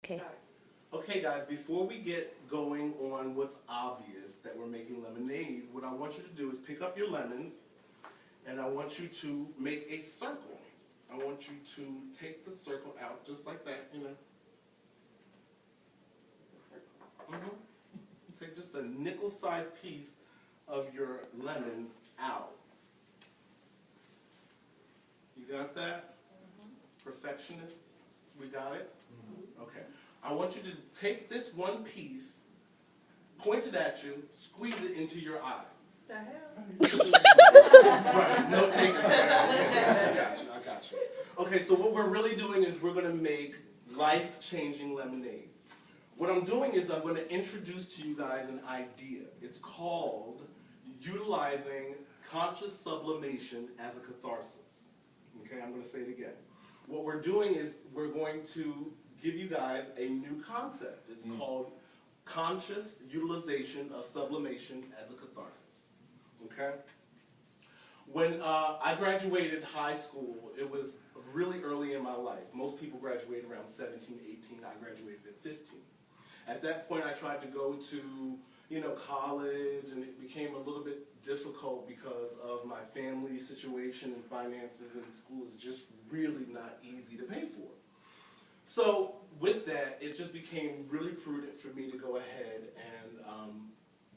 Okay. Okay guys, before we get going on what's obvious that we're making lemonade, what I want you to do is pick up your lemons and I want you to make a circle. I want you to take the circle out just like that, you know. Take just a nickel-sized piece of your lemon out. You got that? Perfectionists, we got it? Okay. I want you to take this one piece, point it at you, squeeze it into your eyes. The hell? Right, no takers there. Okay, I got you. Okay, so what we're really doing is we're going to make life-changing lemonade. What I'm doing is I'm going to introduce to you guys an idea. It's called utilizing conscious sublimation as a catharsis. Okay, I'm going to say it again. What we're doing is we're going to give you guys a new concept. It's called conscious utilization of sublimation as a catharsis. Okay? When I graduated high school, it was really early in my life. Most people graduate around 17, 18. I graduated at 15. At that point, I tried to go to, college, and it became a little bit difficult because of my family situation and finances, and school is just really not easy to pay for. So with that, it just became really prudent for me to go ahead and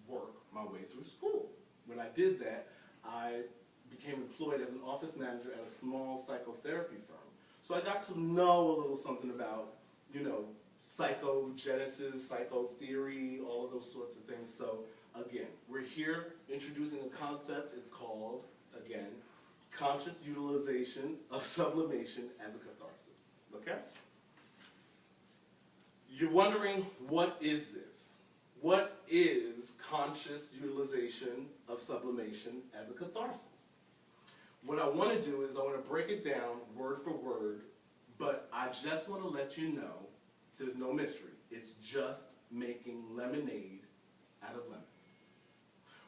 work my way through school. When I did that, I became employed as an office manager at a small psychotherapy firm. So I got to know a little something about, psychogenesis, psychotheory, all of those sorts of things. So again, we're here introducing a concept. It's called, again, conscious utilization of sublimation as a catharsis. Okay? You're wondering, what is this? What is conscious utilization of sublimation as a catharsis? What I want to do is I want to break it down word for word, but I just want to let you know there's no mystery. It's just making lemonade out of lemons.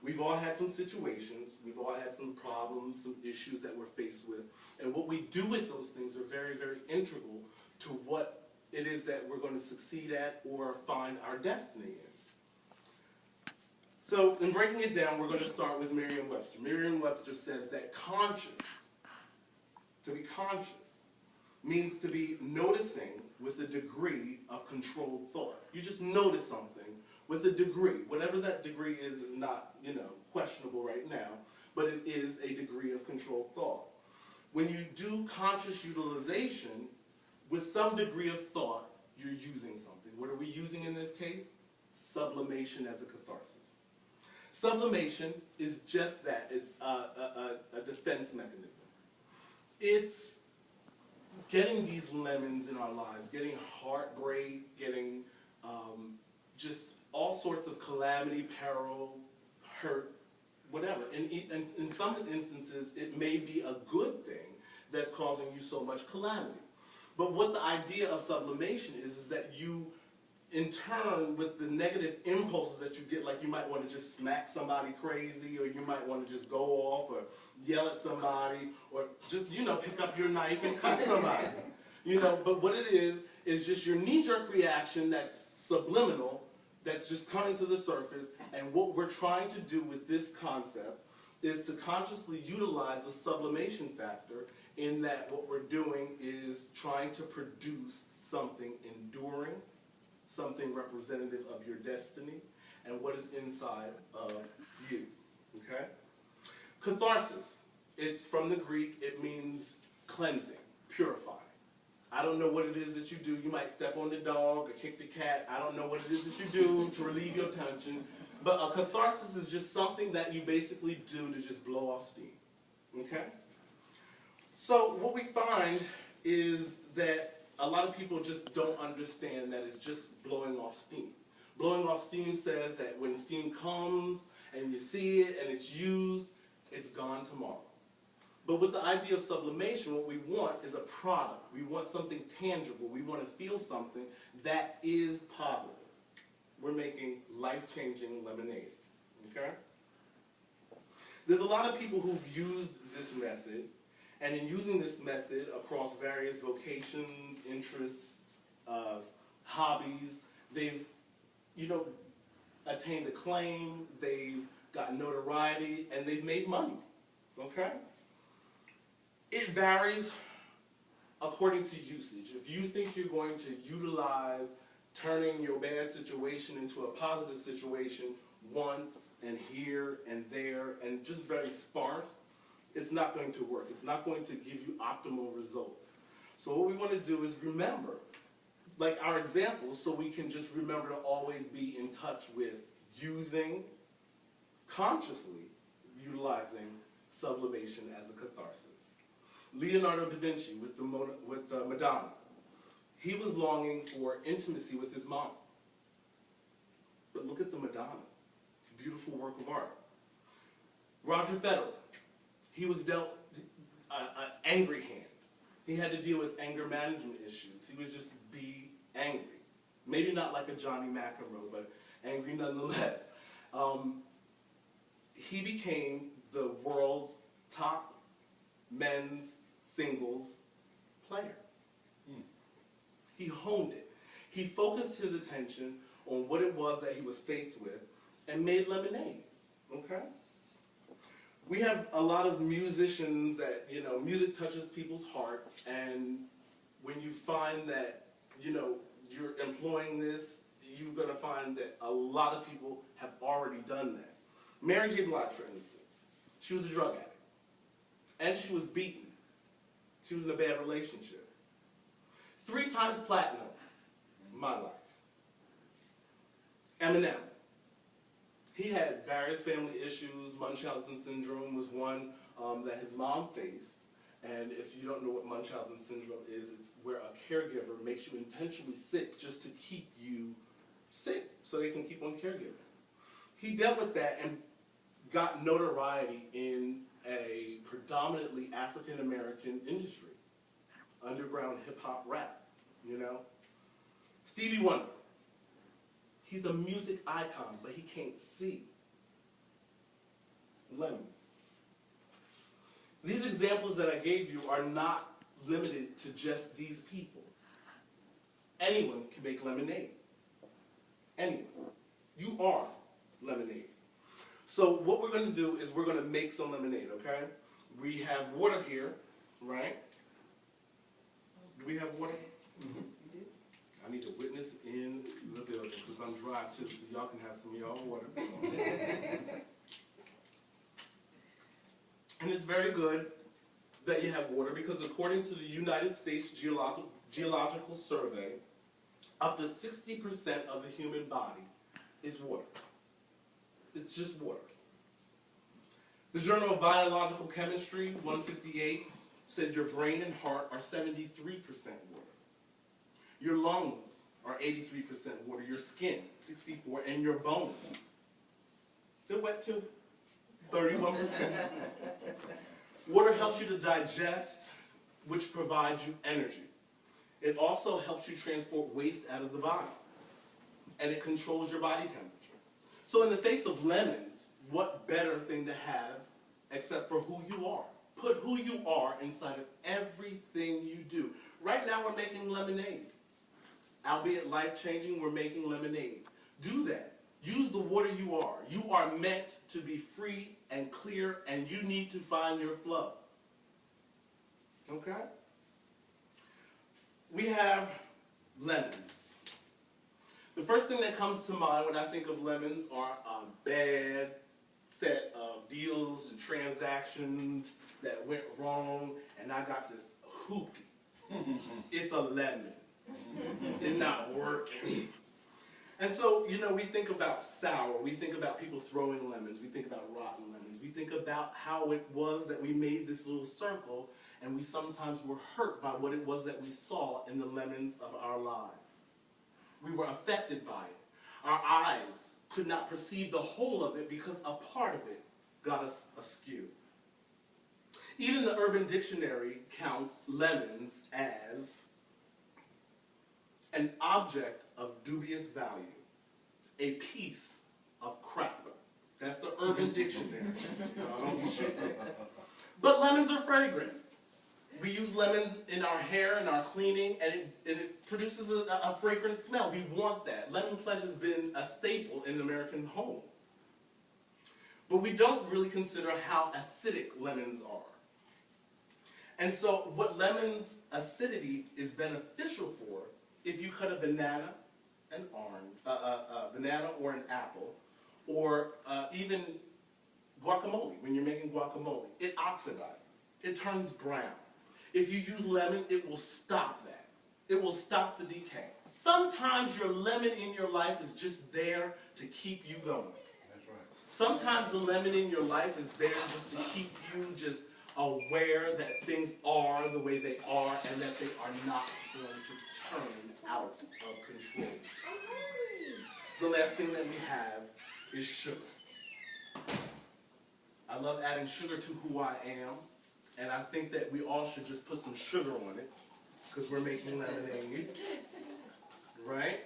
We've all had some situations, we've all had some problems, some issues that we're faced with, and what we do with those things are very, very integral to what it is that we're going to succeed at or find our destiny in. So, in breaking it down, we're going to start with Merriam-Webster. Merriam-Webster says that conscious, to be conscious, means to be noticing with a degree of controlled thought. You just notice something with a degree. Whatever that degree is not, questionable right now, but it is a degree of controlled thought. When you do conscious utilization, with some degree of thought, you're using something. What are we using in this case? Sublimation as a catharsis. Sublimation is just that. It's a defense mechanism. It's getting these lemons in our lives, getting heartbreak, getting just all sorts of calamity, peril, hurt, whatever. And in some instances, it may be a good thing that's causing you so much calamity. But what the idea of sublimation is that you, in turn, with the negative impulses that you get, like you might want to just smack somebody crazy, or you might want to just go off, or yell at somebody, or just, pick up your knife and cut somebody. But what it is just your knee-jerk reaction that's subliminal, that's just coming to the surface, and what we're trying to do with this concept is to consciously utilize the sublimation factor in that what we're doing is trying to produce something enduring, something representative of your destiny, and what is inside of you, okay? Catharsis, it's from the Greek, it means cleansing, purifying. I don't know what it is that you do. You might step on the dog or kick the cat. I don't know what it is that you do to relieve your tension. But a catharsis is just something that you basically do to just blow off steam, okay? So what we find is that a lot of people just don't understand that it's just blowing off steam. Blowing off steam says that when steam comes and you see it and it's used, it's gone tomorrow. But with the idea of sublimation, what we want is a product. We want something tangible. We want to feel something that is positive. We're making life-changing lemonade, okay? There's a lot of people who've used this method, and in using this method across various vocations, interests, hobbies. They've, attained acclaim. They've got notoriety, and they've made money. Okay? It varies according to usage. If you think you're going to utilize turning your bad situation into a positive situation once and here and there and just very sparse, it's not going to work. It's not going to give you optimal results. So what we want to do is remember, like our examples, so we can just remember to always be in touch with using, consciously utilizing sublimation as a catharsis. Leonardo da Vinci with the Madonna. He was longing for intimacy with his mom. But look at the Madonna. Beautiful work of art. Roger Federer. He was dealt an angry hand. He had to deal with anger management issues. He was just be angry. Maybe not like a Johnny McEnroe, but angry nonetheless. He became the world's top men's singles player. He honed it. He focused his attention on what it was that he was faced with and made lemonade. Okay? We have a lot of musicians that, music touches people's hearts, and when you find that, you're employing this, you're going to find that a lot of people have already done that. Mary J. Blige, for instance, she was a drug addict, and she was beaten. She was in a bad relationship. 3 times platinum in my life. Eminem. He had various family issues. Munchausen syndrome was one that his mom faced. And if you don't know what Munchausen syndrome is, it's where a caregiver makes you intentionally sick just to keep you sick so they can keep on caregiving. He dealt with that and got notoriety in a predominantly African-American industry. Underground hip-hop rap, Stevie Wonder. He's a music icon, but he can't see. Lemons. These examples that I gave you are not limited to just these people. Anyone can make lemonade. Anyone. You are lemonade. So what we're going to do is we're going to make some lemonade, okay? We have water here, right? Do we have water? Yes, we do. I need a witness in the building because I'm dry too, so y'all can have some of y'all water. And it's very good that you have water because according to the United States Geological Survey, up to 60% of the human body is water. It's just water. The Journal of Biological Chemistry, 158, said your brain and heart are 73% water. Your lungs are 83% water. Your skin, 64%, and your bones, they're wet too, 31%. Water helps you to digest, which provides you energy. It also helps you transport waste out of the body, and it controls your body temperature. So in the face of lemons, what better thing to have except for who you are? Put who you are inside of everything you do. Right now we're making lemonade. Albeit life-changing, we're making lemonade. Do that. Use the water you are. You are meant to be free and clear, and you need to find your flow. Okay? We have lemons. The first thing that comes to mind when I think of lemons are a bad set of deals and transactions that went wrong, and I got this hoopty. It's a lemon. It's not working. And so, we think about sour. We think about people throwing lemons. We think about rotten lemons. We think about how it was that we made this little circle, and we sometimes were hurt by what it was that we saw in the lemons of our lives. We were affected by it. Our eyes could not perceive the whole of it because a part of it got us askew. Even the Urban Dictionary counts lemons as an object of dubious value, a piece of crap. That's the Urban Dictionary. But lemons are fragrant. We use lemon in our hair and our cleaning, and it produces a fragrant smell. We want that. Lemon pledge has been a staple in American homes. But we don't really consider how acidic lemons are. And so what lemon's acidity is beneficial for, if you cut a banana, an orange, banana or an apple, or even guacamole, when you're making guacamole, it oxidizes. It turns brown. If you use lemon, it will stop that. It will stop the decay. Sometimes your lemon in your life is just there to keep you going. That's right. Sometimes the lemon in your life is there just to keep you just aware that things are the way they are and that they are not going to turn out of control. The last thing that we have is sugar. I love adding sugar to who I am, and I think that we all should just put some sugar on it because we're making lemonade, right?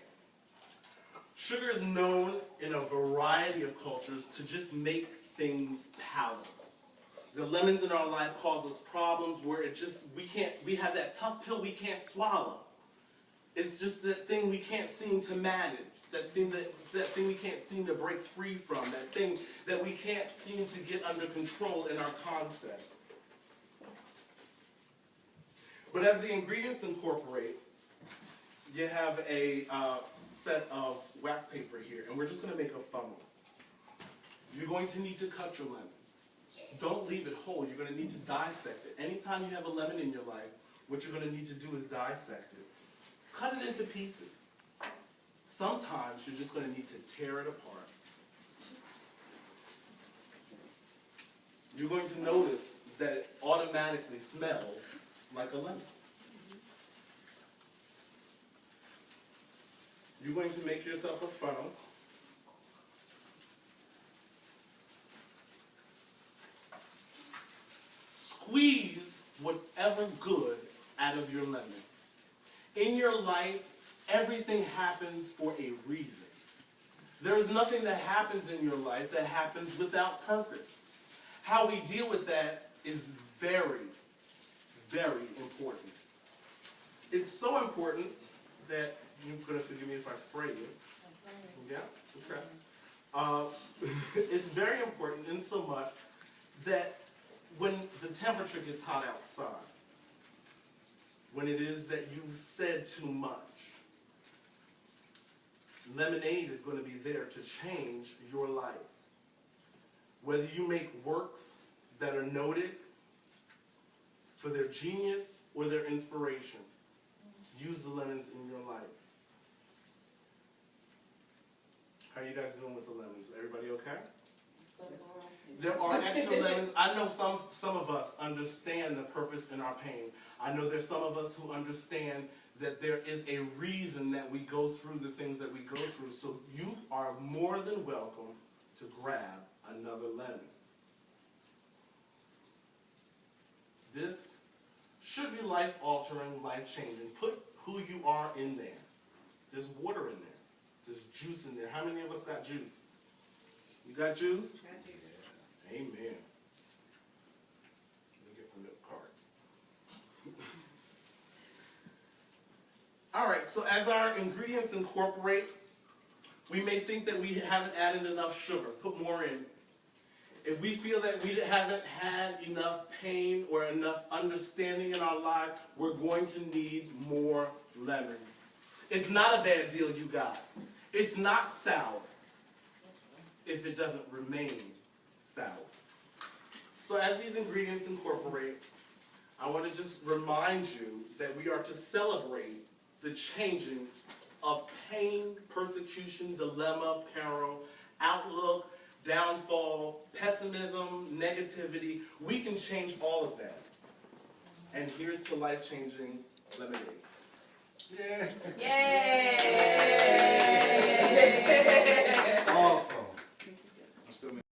Sugar is known in a variety of cultures to just make things palatable. The lemons in our life cause us problems where we have that tough pill we can't swallow. It's just that thing we can't seem to manage, that thing we can't seem to break free from, that thing that we can't seem to get under control in our concept. But as the ingredients incorporate, you have a set of wax paper here, and we're just going to make a funnel. You're going to need to cut your lemon. Don't leave it whole. You're going to need to dissect it. Anytime you have a lemon in your life, what you're going to need to do is dissect it. Cut it into pieces. Sometimes you're just going to need to tear it apart. You're going to notice that it automatically smells like a lemon. You're going to make yourself a funnel. Squeeze what's ever good out of your lemon. In your life, everything happens for a reason. There is nothing that happens in your life that happens without purpose. How we deal with that is very, very important. It's so important that you're going to forgive me if I spray you. Yeah? Okay. It's very important in so much that when the temperature gets hot outside, when it is that you've said too much, lemonade is going to be there to change your life. Whether you make works that are noted for their genius or their inspiration, use the lemons in your life. How are you guys doing with the lemons? Everybody okay? There are extra lemons. I know some of us understand the purpose in our pain. I know there's some of us who understand that there is a reason that we go through the things that we go through. So you are more than welcome to grab another lemon. This should be life-altering, life-changing. Put who you are in there. There's water in there. There's juice in there. How many of us got juice? You got juice? Got juice. Amen. Let me get the milk cards. All right, so as our ingredients incorporate, we may think that we haven't added enough sugar. Put more in. If we feel that we haven't had enough pain or enough understanding in our lives, we're going to need more lemons. It's not a bad deal, you guys. It's not sour if it doesn't remain sour. So as these ingredients incorporate, I want to just remind you that we are to celebrate the changing of pain, persecution, dilemma, peril, outlook, downfall, pessimism, negativity. We can change all of that. And here's to life-changing lemonade. Yeah. Yay! Awesome.